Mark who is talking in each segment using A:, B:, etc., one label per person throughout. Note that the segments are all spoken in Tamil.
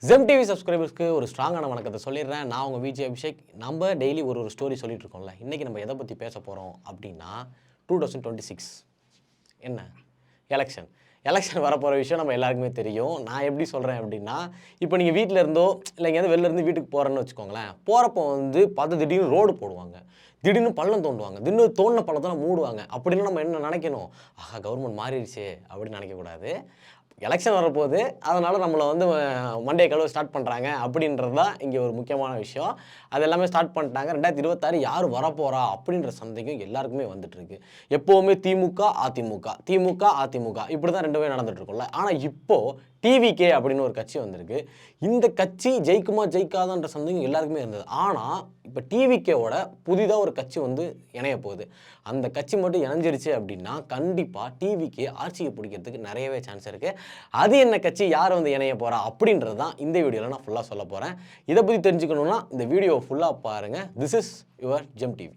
A: ஜெம் டிவி சப்ஸ்கிரைபர்ஸ்க்கு ஒரு ஸ்ட்ராங்கான வணக்கத்தை சொல்லிடுறேன். நான் உங்கள் விஜய் அபிஷேக். நம்ம டெய்லி ஒரு ஸ்டோரி சொல்லிட்டு இருக்கோம்ல. இன்றைக்கி நம்ம எதை பற்றி பேச போகிறோம் அப்படின்னா 2026 என்ன எலெக்ஷன் வரப்போகிற விஷயம் நம்ம எல்லாருக்குமே தெரியும். நான் எப்படி சொல்கிறேன் அப்படின்னா, இப்போ நீங்கள் வீட்டில் இருந்தோ இல்லை எங்கேயாவது வெளில இருந்து வீட்டுக்கு போகிறேன்னு வச்சுக்கோங்களேன். போகிறப்போ வந்து பார்த்து திடீர்னு ரோடு போடுவாங்க, திடீர்னு பள்ளம் தோண்டுவாங்க, திடீர்னு தோண்டின பள்ளத்தெல்லாம் மூடுவாங்க. அப்படின்னா நம்ம என்ன நினைக்கணும்? ஆஹா, கவர்மெண்ட் மாறிடுச்சு அப்படின்னு நினைக்கக்கூடாது. எலெக்ஷன் வரப்போகுது, அதனால் நம்மளை வந்து மண்டே கழுவ ஸ்டார்ட் பண்ணுறாங்க அப்படின்றது தான் இங்கே ஒரு முக்கியமான விஷயம். அது எல்லாமே ஸ்டார்ட் பண்ணிட்டாங்க. 2026 யார் வரப்போகிறா அப்படின்ற சந்தேகம் எல்லாருக்குமே வந்துட்டுருக்கு. எப்போவுமே திமுக அதிமுக இப்படி தான் ரெண்டுமே நடந்துகிட்ருக்கும்ல. ஆனால் இப்போது டிவிகே அப்படின்னு ஒரு கட்சி வந்திருக்கு. இந்த கட்சி ஜெயிக்குமா ஜெயிக்காதான்ற சந்தேகம் எல்லாருக்குமே இருந்தது. ஆனால் இப்போ டிவிகேவோட புதிதாக ஒரு கட்சி வந்து இணைய போகுது. அந்த கட்சி மட்டும் இணைஞ்சிருச்சு அப்படின்னா கண்டிப்பாக டிவிகே ஆட்சியை பிடிக்கிறதுக்கு நிறையவே சான்ஸ் இருக்குது. அது என்ன கட்சி, யார் வந்து இணைய போகிறா அப்படின்றது தான் இந்த வீடியோவில் நான் ஃபுல்லாக சொல்ல போகிறேன். இதை பற்றி தெரிஞ்சுக்கணுன்னா இந்த வீடியோவை ஃபுல்லாக பாருங்கள். This is your GeM TV.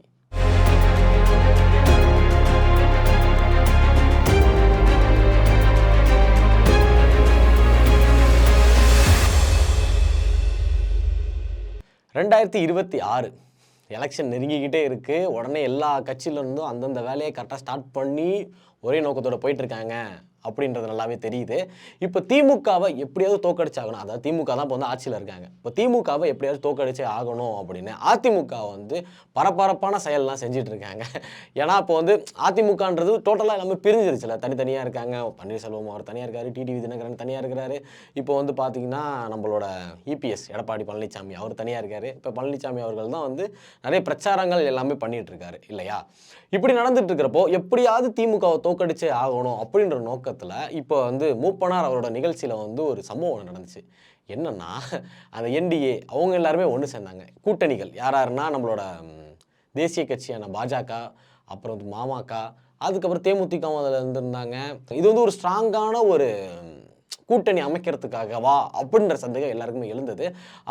A: ரெண்டாயிரத்தி 26 எலெக்ஷன் நெருங்கிக்கிட்டே இருக்குது. உடனே எல்லா கட்சியிலேருந்தும் அந்தந்த வேலையை கரெக்டாக ஸ்டார்ட் பண்ணி ஒரே நோக்கத்தோடு போயிட்டுருக்காங்க அப்படின்றது நல்லாவே தெரியுது. இப்போ திமுகவை எப்படியாவது தோக்கடிச்சாகணும். அதாவது திமுக தான் இப்போ வந்து ஆட்சியில் இருக்காங்க. இப்போ திமுகவை எப்படியாவது தோக்கடிச்சே ஆகணும் அப்படின்னு அதிமுக வந்து பரபரப்பான செயல்லாம் செஞ்சுட்டு இருக்காங்க. ஏன்னா இப்போ வந்து அதிமுகன்றது டோட்டலாக எல்லாமே பிரிஞ்சிருச்சுல, தனித்தனியாக இருக்காங்க. பன்னீர்செல்வம் அவர் தனியாக இருக்காரு, டிடிவி தினகரன் தனியாக இருக்கிறாரு. இப்போ வந்து பார்த்திங்கன்னா நம்மளோட இபிஎஸ் எடப்பாடி பழனிசாமி அவர் தனியாக இருக்கார். இப்போ பழனிசாமி அவர்கள் தான் வந்து நிறைய பிரச்சாரங்கள் எல்லாமே பண்ணிகிட்டு இருக்காரு இல்லையா. இப்படி நடந்துட்டு இருக்கிறப்போ எப்படியாவது திமுகவை தோக்கடிச்சே ஆகணும் அப்படின்ற நோக்கத்தில் இப்போ வந்து மூப்பனார் அவரோட நிகழ்ச்சியில் வந்து ஒரு சம்பவம் நடந்துச்சு. என்னன்னா, அந்த என்டிஏ அவங்க எல்லாருமே ஒன்று சேர்ந்தாங்க. கூட்டணிகள் யாராருன்னா நம்மளோட தேசிய கட்சியான பாஜக, அப்புறம் வந்து மாமக, அதுக்கப்புறம் தேமுதிகவும் அதில் இருந்திருந்தாங்க. இது வந்து ஒரு ஸ்ட்ராங்கான ஒரு கூட்டணி அமைக்கிறதுக்காகவா அப்படின்ற சந்தேகம் எல்லாருக்குமே எழுந்தது.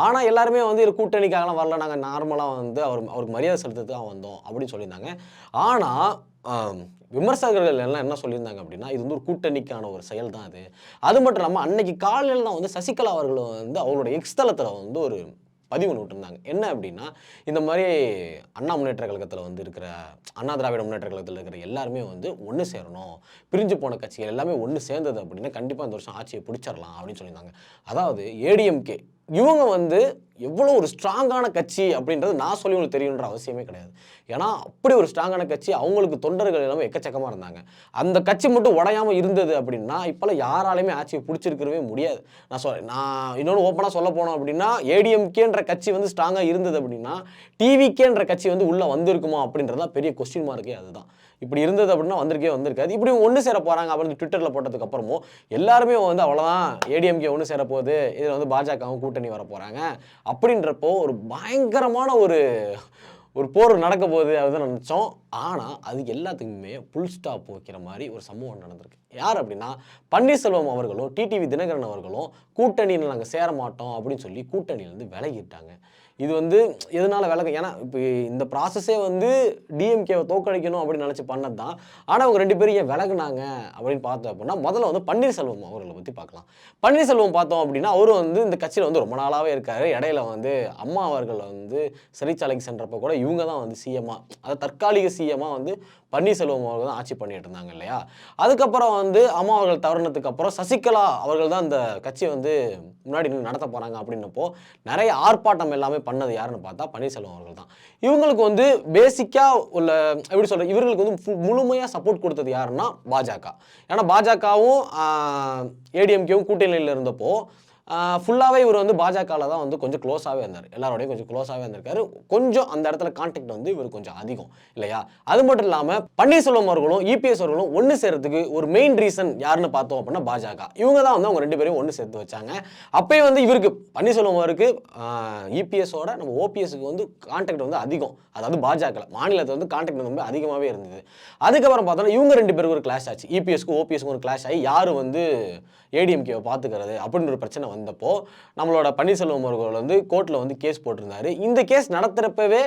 A: ஆனால் எல்லாருமே வந்து இது கூட்டணிக்காகலாம் வரல, நாங்கள் நார்மலாக வந்து அவருக்கு மரியாதை செலுத்துறதுக்கு வந்தோம் அப்படின்னு சொல்லியிருந்தாங்க. ஆனால் விமர்சகர்கள் எல்லாம் என்ன சொல்லியிருந்தாங்க அப்படின்னா, இது வந்து ஒரு கூட்டணிக்கான ஒரு செயல் தான் அது. அது மட்டும் இல்லாமல் அன்னைக்கு காலையில் தான் வந்து சசிகலா அவர்கள் வந்து அவங்களோட எக்ஸ்தலத்தில் வந்து ஒரு பதிவு ஒன்று விட்டுருந்தாங்க. என்ன அப்படின்னா, இந்த மாதிரி அண்ணா முன்னேற்ற கழகத்தில் வந்து இருக்கிற அண்ணா திராவிட முன்னேற்ற கழகத்தில் இருக்கிற எல்லாருமே வந்து ஒன்று சேரணும், பிரிஞ்சு போன கட்சிகள் எல்லாமே ஒன்று சேர்ந்தது அப்படின்னா கண்டிப்பாக இந்த வருஷம் ஆட்சியை பிடிச்சிடலாம் அப்படின்னு சொல்லியிருந்தாங்க. அதாவது ஏடிஎம்கே இவங்க வந்து எவ்வளோ ஒரு ஸ்ட்ராங்கான கட்சி அப்படின்றது நான் சொல்லி உங்களுக்கு தெரியுன்ற அவசியமே கிடையாது. ஏன்னா அப்படி ஒரு ஸ்ட்ராங்கான கட்சி, அவங்களுக்கு தொண்டர்கள் எல்லாமே எக்கச்சக்கமாக இருந்தாங்க. அந்த கட்சி மட்டும் உடையாமல் இருந்தது அப்படின்னா இப்போல்லாம் யாராலையுமே ஆட்சியை பிடிச்சிருக்கவே முடியாது. நான் இன்னொன்று ஓப்பனாக சொல்ல போனோம் அப்படின்னா, ஏடிஎம்கேன்ற கட்சி வந்து ஸ்ட்ராங்காக இருந்தது அப்படின்னா டிவிகேன்ற கட்சி வந்து உள்ளே வந்திருக்குமா அப்படின்றதான் பெரிய கொஸ்டின் மார்க்கே. அதுதான் இப்படி இருந்தது அப்படின்னா வந்திருக்காது. இப்படி ஒன்று சேர போகிறாங்க அப்படின்னு ட்விட்டரில் போட்டதுக்கு அப்புறமும் எல்லாருமே வந்து அவ்வளோதான், ஏடிஎம்கே ஒன்று சேர போகுது, இதில் வந்து பாஜகவும் கூட்டணி வர போகிறாங்க அப்படின்றப்போ ஒரு பயங்கரமான ஒரு போர் நடக்க போகுது அதுதான் நினச்சோம். ஆனால் அது எல்லாத்துக்குமே புல் ஸ்டாப் வைக்கிற மாதிரி ஒரு சம்பவம் நடந்திருக்கு. யார் அப்படின்னா, பன்னீர்செல்வம் அவர்களும் டிடிவி தினகரன் அவர்களும் கூட்டணியில் நாங்கள் சேர மாட்டோம் அப்படின்னு சொல்லி கூட்டணியிலேருந்து விலகிட்டாங்க. இது வந்து எதனால் ஏன்னா இப்போ இந்த ப்ராசஸே வந்து டிஎம்கேவை தோக்கடிக்கணும் அப்படின்னு நினச்சி பண்ணது தான். ஆனால் அவங்க ரெண்டு பேரும் ஏன் விலகுனாங்க அப்படின்னு பார்த்தோம் அப்படின்னா, முதல்ல வந்து பன்னீர்செல்வம் அவர்களை பற்றி பார்க்கலாம். பன்னீர்செல்வம் பார்த்தோம் அப்படின்னா அவரும் வந்து இந்த கட்சியில் வந்து ரொம்ப நாளாகவே இருக்கார். இடையில வந்து அம்மா அவர்கள் வந்து சிறைச்சாலைக்கு சென்றப்போ கூட இவங்க தான் வந்து சிஎம்மாக, அதாவது தற்காலிக சிஎம்மாக வந்து பன்னீர்செல்வம் அவர்கள் தான் ஆட்சி பண்ணிட்டு இருந்தாங்க இல்லையா. அதுக்கப்புறம் வந்து அம்மா அவர்கள் தவறினதுக்கு அப்புறம் சசிகலா அவர்கள் தான் இந்த கட்சியை வந்து முன்னாடி நடத்த போகிறாங்க அப்படின்னப்போ நிறைய ஆர்ப்பாட்டம் எல்லாமே பண்ணது யாருன்னு பார்த்தா பன்னீர்செல்வம் அவர்கள் தான். இவங்களுக்கு வந்து பேசிக்காக உள்ள எப்படி சொல்கிறது, இவர்களுக்கு வந்து முழுமையாக சப்போர்ட் கொடுத்தது யாருன்னா பாஜக. ஏன்னா பாஜகவும் ஏடிஎம்கேவும் கூட்டணியில் இருந்தப்போ ஃபுல்லாகவே இவர் வந்து பாஜகவில் தான் வந்து கொஞ்சம் க்ளோஸாகவே இருந்தார், எல்லாரோடையும் கொஞ்சம் க்ளோஸாகவே இருந்திருக்காரு. கொஞ்சம் அந்த இடத்துல கான்டாக்ட் வந்து இவர் கொஞ்சம் அதிகம் இல்லையா. அது மட்டும் இல்லாமல் பன்னீர்செல்வம் அவர்களும் இபிஎஸ் அவர்களும் ஒன்று சேர்றதுக்கு ஒரு மெயின் ரீசன் யாருன்னு பார்த்தோம் அப்படின்னா பாஜக. இவங்க தான் வந்து அவங்க ரெண்டு பேரையும் ஒன்று சேர்த்து வச்சாங்க. அப்போயே வந்து இவருக்கு பன்னீர்செல்வம் அவருக்கு இபிஎஸோட நம்ம ஓபிஎஸ்க்கு வந்து கான்டாக்ட் வந்து அதிகம், அதாவது பாஜக மாநிலத்தில் வந்து கான்டாக்ட் வந்து அதிகமாகவே இருந்தது. அதுக்கப்புறம் பார்த்தோன்னா இவங்க ரெண்டு பேருக்கு ஒரு கிளாஷ் ஆச்சு. இபிஎஸ்க்கு ஓபிஎஸ்க்கு ஒரு கிளாஷ் ஆகி யார் வந்து ஏடிஎம்கேவை பார்த்துக்கிறது அப்படின்ற ஒரு பிரச்சனை வந்தப்போ நம்மளோட பன்னீர்செல்வம் அவர்கள் வந்து கோர்ட்டில் வந்து கேஸ் போட்டிருந்தாரு. இந்த கேஸ் நடத்துகிறப்பவே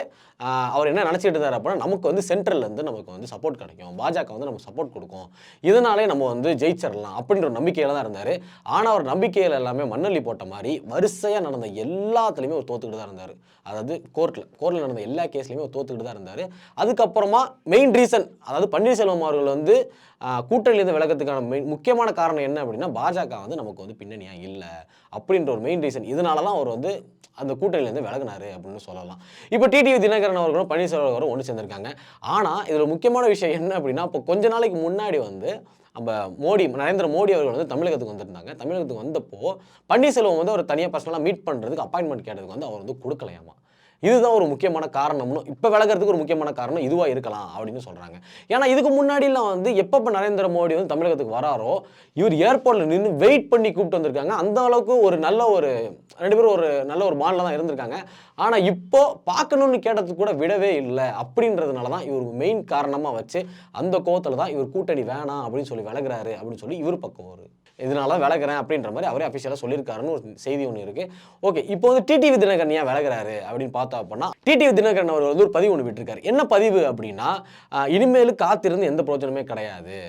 A: அவர் என்ன நினச்சிட்டு இருந்தார் அப்படின்னா, நமக்கு வந்து சென்ட்ரல்லேருந்து நமக்கு வந்து சப்போர்ட் கிடைக்கும், பாஜக வந்து நமக்கு சப்போர்ட் கொடுக்கும், இதனாலே நம்ம வந்து ஜெயிச்சிடலாம் அப்படின்ற ஒரு நம்பிக்கையில் தான் இருந்தார். ஆனால் அவர் நம்பிக்கையில் எல்லாமே மண்ணள்ளி போட்ட மாதிரி வரிசையாக நடந்த எல்லாத்துலேயுமே அவர் தோத்துக்கிட்டு தான் இருந்தார். அதாவது கோர்ட்டில் நடந்த எல்லா கேஸ்லையுமே அவர் தோத்துக்கிட்டு தான் இருந்தார். அதுக்கப்புறமா மெயின் ரீசன், அதாவது பன்னீர்செல்வம் அவர்கள் வந்து கூட்டணியிலேருந்து விலகிறதுக்கான முக்கியமான காரணம் என்ன அப்படின்னா, பாஜக வந்து நமக்கு வந்து பின்னணியாக இல்லை அப்படின்ற ஒரு மெயின் ரீசன். இதனால தான் அவர் வந்து அந்த கூட்டணியிலேருந்து விலகினார் அப்படின்னு சொல்லலாம். இப்போ டிடிவி தினகரன் அவர்களும் பன்னீர்செல்வம் அவர்களும் ஒன்று சேர்ந்திருக்காங்க. ஆனால் இதில் முக்கியமான விஷயம் என்ன அப்படின்னா, இப்போ கொஞ்ச நாளைக்கு முன்னாடி வந்து நம்ம நரேந்திர மோடி அவர்கள் வந்து தமிழகத்துக்கு வந்திருந்தாங்க. தமிழகத்துக்கு வந்தப்போ பன்னீர்செல்வம் வந்து அவர் தனியாக பர்சனலாக மீட் பண்ணுறதுக்கு அப்பாயின்மெண்ட் கேட்டதுக்கு வந்து அவர் வந்து கொடுக்கலையாமா. இதுதான் ஒரு முக்கியமான காரணம்னு, இப்போ விலகிறதுக்கு ஒரு முக்கியமான காரணம் இதுவாக இருக்கலாம் அப்படின்னு சொல்கிறாங்க. ஏன்னா இதுக்கு முன்னாடிலாம் வந்து எப்போ நரேந்திர மோடி வந்து தமிழகத்துக்கு வராரோ, இவர் ஏர்போர்ட்டில் நின்று வெயிட் பண்ணி கூப்பிட்டு வந்திருக்காங்க. அந்த அளவுக்கு ஒரு நல்ல ஒரு 2 பேரும் ஒரு நல்ல ஒரு பாண்டில் தான் இருந்திருக்காங்க. ஆனால் இப்போ பார்க்கணும்னு கேட்டதுக்கு கூட விடவே இல்லை. அப்படின்றதுனால தான் இவர் மெயின் காரணமாக வச்சு அந்த கோவத்தில் தான் இவர் கூட்டணி வேணாம் அப்படின்னு சொல்லி விலகிறாரு அப்படின்னு சொல்லி இவர் பக்கம் ஒரு இதனால விலகிறேன் அப்படின்ற மாதிரி அவரே அஃபிஷியலாக சொல்லியிருக்காருன்னு ஒரு செய்தி ஒன்று இருக்குது. ஓகே, இப்போ வந்து டிடிவி தினகரன் ஏன் விலகிறாரு அப்படின்னு பார்த்தா அப்படின்னா, டிடிவி தினகரன் அவர் வந்து ஒரு பதிவு ஒன்று விட்டுருக்காரு. என்ன பதிவு அப்படின்னா, இனிமேல் காத்திருந்து எந்த பிரயோஜனமே கிடையாது,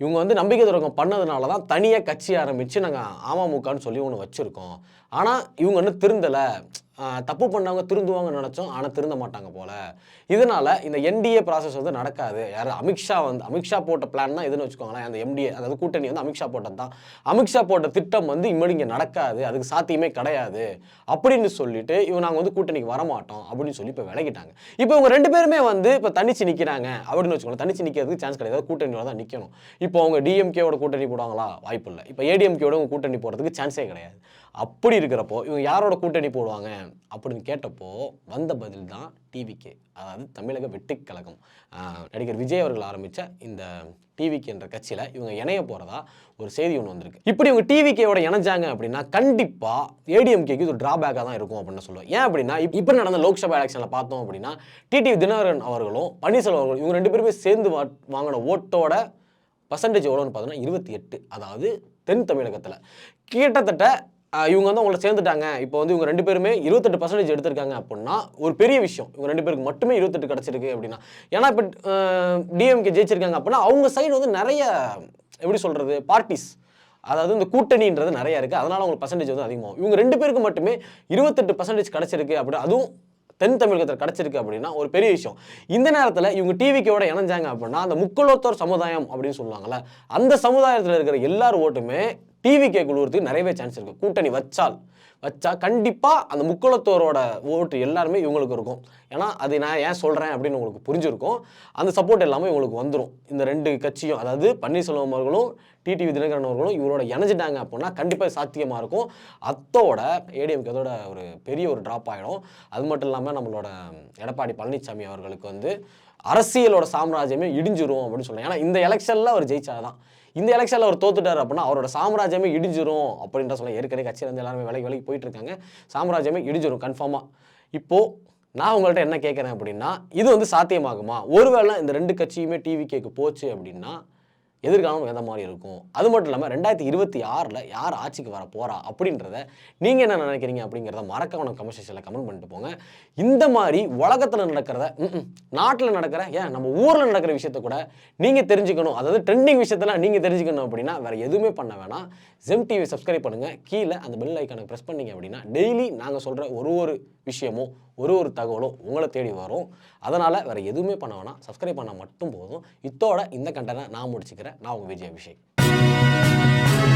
A: இவங்க வந்து நம்பிக்கை துரோகம் பண்ணதுனால தான் தனியாக கட்சி ஆரம்பித்து நாங்கள் அமமுகன்னு சொல்லி ஒன்று வச்சுருக்கோம். ஆனால் இவங்க இன்னும் திருந்தலை, தப்பு பண்ணவங்க திருந்துவாங்கன்னு நினச்சோம், ஆனால் திருந்த மாட்டாங்க போல். இதனால் இந்த என்டிஏ ப்ராசஸ் வந்து நடக்காது. யார் அமித்ஷா போட்ட பிளான் தான் இதுன்னு வச்சுக்கோங்களேன். அந்த எம்டிஏ அதாவது கூட்டணி வந்து அமித்ஷா போட்டது தான். அமித்ஷா போட்ட திட்டம் வந்து இனிமேல் இங்கே நடக்காது, அதுக்கு சாத்தியமே கிடையாது அப்படின்னு சொல்லிட்டு நாங்கள் வந்து கூட்டணிக்கு வரமாட்டோம் அப்படின்னு சொல்லி இப்போ விலகிட்டாங்க. இப்போ இவங்க 2 பேருமே வந்து இப்போ தனிச்சு நிற்கிறாங்க அப்படின்னு வச்சுக்கோங்களேன். தனிச்சு நிற்கிறதுக்கு சான்ஸ் கிடையாது, கூட்டணியோட தான் நிற்கணும். இப்போ அவங்க டிஎம்கேவோட கூட்டணி போடுவாங்களா? வாய்ப்பு இல்லை. இப்போ ஏடிஎம்கேவோட கூட்டணி போடுறதுக்கு சான்ஸே கிடையாது. அப்படி இருக்கிறப்போ இவங்க யாரோட கூட்டணி போடுவாங்க அப்படின்னு கேட்டப்போ வந்த பதில் தான் டிவிகே, அதாவது தமிழக வெற்றிக் கழகம். நடிகர் விஜய் அவர்கள் ஆரம்பித்த இந்த டிவிகே என்ற கட்சியில் இவங்க இணைய போகிறதா ஒரு செய்தி ஒன்று வந்திருக்கு. இப்படி இவங்க டிவிகேவோட இணைஞ்சாங்க அப்படின்னா கண்டிப்பாக ஏடிஎம்கேக்கு இது ஒரு டிராபேக்காக தான் இருக்கும் அப்படின்னு சொல்லுவேன். ஏன் அப்படின்னா, இப்போ நடந்த லோக்சபா எலெக்ஷனில் பார்த்தோம் அப்படின்னா டிடிவி தினகரன் அவர்களும் பன்னீர்செல்வம் அவர்களும் இவங்க 2 பேருமே சேர்ந்து வாங்கின ஓட்டோட பர்சன்டேஜ் எவ்வளோன்னு பார்த்தோன்னா 28. அதாவது தென் தமிழகத்தில் கிட்டத்தட்ட இவங்க வந்து அவங்கள சேர்ந்துட்டாங்க. இப்போ வந்து இவங்க 2 பேருமே 28% எடுத்திருக்காங்க அப்படின்னா ஒரு பெரிய விஷயம். இவங்க 2 பேருக்கு மட்டுமே 28 கிடச்சிருக்கு அப்படின்னா. ஏன்னா இப்போ டிஎம்கே ஜெயிச்சிருக்காங்க அப்படின்னா அவங்க சைடு வந்து நிறைய எப்படி சொல்கிறது பார்ட்டிஸ், அதாவது இந்த கூட்டணின்றது நிறைய இருக்குது, அதனால் அவங்களுக்கு பர்சன்டேஜ் வந்து அதிகமாகும். இவங்க 2 பேருக்கு மட்டுமே 28% கிடச்சிருக்கு அப்படி, அதுவும் தென் தமிழகத்தில் கிடச்சிருக்கு அப்படின்னா ஒரு பெரிய விஷயம். இந்த நேரத்தில் இவங்க டிவிக்கோட இணைஞ்சாங்க அப்படின்னா அந்த முக்குலத்தோர் சமுதாயம் அப்படின்னு சொல்லுவாங்கள்ல, அந்த சமுதாயத்தில் இருக்கிற எல்லார் ஓட்டுமே டிவிகே குழுவுறதுக்கு நிறையவே சான்ஸ் இருக்குது. கூட்டணி வச்சா கண்டிப்பாக அந்த முக்குலத்தோரோட ஓட்டு எல்லாருமே இவங்களுக்கு இருக்கும். ஏன்னா அது நான் ஏன் சொல்கிறேன் அப்படின்னு உங்களுக்கு புரிஞ்சிருக்கும். அந்த சப்போர்ட் எல்லாமே இவங்களுக்கு வந்துடும். இந்த 2 கட்சியும், அதாவது பன்னீர்செல்வம் அவர்களும் டிடிவி தினகரன் அவர்களும் இவரோட இணைஞ்சிட்டாங்க அப்படின்னா கண்டிப்பாக சாத்தியமாக இருக்கும். அத்தோட ஏடிஎம்கே அதோட ஒரு பெரிய ஒரு ட்ராப் ஆகிடும். அது மட்டும் இல்லாமல் நம்மளோட எடப்பாடி பழனிசாமி அவர்களுக்கு வந்து அரசியலோட சாம்ராஜ்யமே இடிஞ்சிரும் அப்படின்னு சொல்லலாம். ஏன்னா இந்த எலெக்ஷனில் அவர் ஜெயிச்சாதான், இந்த எலெக்ஷனில் அவர் தோத்துட்டார் அப்படின்னா அவரோட சாம்ராஜ்யமே இடிஞ்சிரும் அப்படின்ற சொல்ல. ஏற்கனவே கட்சியிலேருந்து எல்லாருமே விலைக்கு போயிட்டு இருக்காங்க. சாம்ராஜ்யமே இடிஞ்சிரும் கன்ஃபார்மாக. இப்போது நான் உங்கள்கிட்ட என்ன கேட்குறேன் அப்படின்னா, இது வந்து சாத்தியமாகுமா? ஒருவேளை இந்த 2 கட்சியுமே டிவிகேக்கு போச்சு அப்படின்னா எதிர்காலம் எந்த மாதிரி இருக்கும்? அது மட்டும் இல்லாமல் 2026 யார் ஆட்சிக்கு வர போகிறா அப்படின்றத நீங்கள் என்ன நினைக்கிறீங்க அப்படிங்கிறத மறக்காம கமெண்ட் செக்ஷனில் கமெண்ட் பண்ணிட்டு போங்க. இந்த மாதிரி உலகத்தில் நடக்கிறத, நாட்டில் நடக்கிற, ஏன் நம்ம ஊரில் நடக்கிற விஷயத்த கூட நீங்கள் தெரிஞ்சுக்கணும், அதாவது ட்ரெண்டிங் விஷயத்தெல்லாம் நீங்கள் தெரிஞ்சுக்கணும் அப்படின்னா வேறு எதுவுமே பண்ண வேணாம். ஜெம் டிவி சப்ஸ்கிரைப் பண்ணுங்கள். கீழே அந்த பெல் ஐக்கானுக்கு ப்ரெஸ் பண்ணிங்க அப்படின்னா டெய்லி நாங்கள் சொல்கிற ஒரு விஷயமும் ஒரு தகவலும் உங்களை தேடி வரும். அதனால் வேறு எதுவுமே பண்ண வேணாம், சப்ஸ்கிரைப் பண்ணால் மட்டும் போதும். இத்தோட இந்த கண்டென்ட்டை நான் முடிச்சுக்கிறேன். நான் உங்கள் விஜய் அபிஷேக்.